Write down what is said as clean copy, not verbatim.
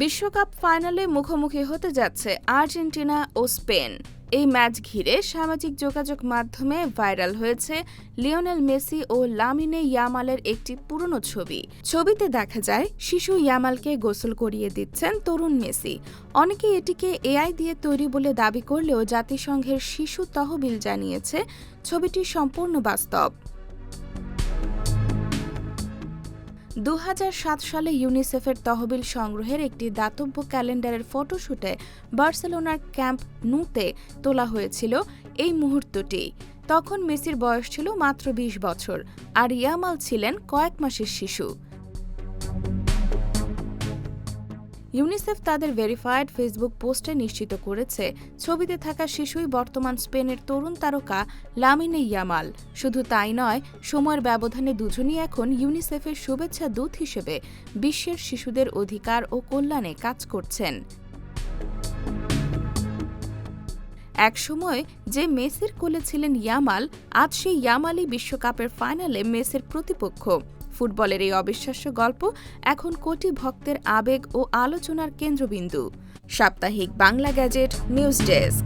বিশ্বকাপ ফাইনালে মুখোমুখি হতে যাচ্ছে আর্জেন্টিনা ও স্পেন। এই ম্যাচ ঘিরে সামাজিক যোগাযোগ মাধ্যমে ভাইরাল হয়েছে লিওনেল মেসি ও লামিনে ইয়ামালের একটি পুরনো ছবি। ছবিতে দেখা যায় শিশু ইয়ামালকে গোসল করিয়ে দিচ্ছেন তরুণ মেসি। অনেকে এটিকে এআই দিয়ে তৈরি বলে দাবি করলেও জাতিসংঘের শিশু তহবিল জানিয়েছে ছবিটি সম্পূর্ণ বাস্তব। 2007 সালে ইউনিসেফের তহবিল সংগ্রহের একটি দাতব্য ক্যালেন্ডারের ফটোশুটে বার্সেলোনার ক্যাম্প নুতে তোলা হয়েছিল এই মুহূর্তটি। তখন মেসির বয়স ছিল মাত্র 20 বছর, আর ইয়ামাল ছিলেন কয়েক মাসের শিশু। ইউনিসেফ তাদের ভেরিফাইড ফেসবুক পোস্টে নিশ্চিত করেছে ছবিতে থাকা শিশুই বর্তমান স্পেনের তরুণ তারকা লামিনে ইয়ামাল। শুধু তাই নয়, সময়ের ব্যবধানে দুজনই এখন ইউনিসেফের শুভেচ্ছা দূত হিসেবে বিশ্বের শিশুদের অধিকার ও কল্যাণে কাজ করছেন। একসময় যে মেসির কোলে ছিলেন ইয়ামাল, আজ সেই ইয়ামালই বিশ্বকাপের ফাইনালে মেসির প্রতিপক্ষ। ফুটবলের এই অবিশ্বাস্য গল্প এখন কোটি ভক্তের আবেগ ও আলোচনার কেন্দ্রবিন্দু। সাপ্তাহিক বাংলা গ্যাজেট নিউজ ডেস্ক।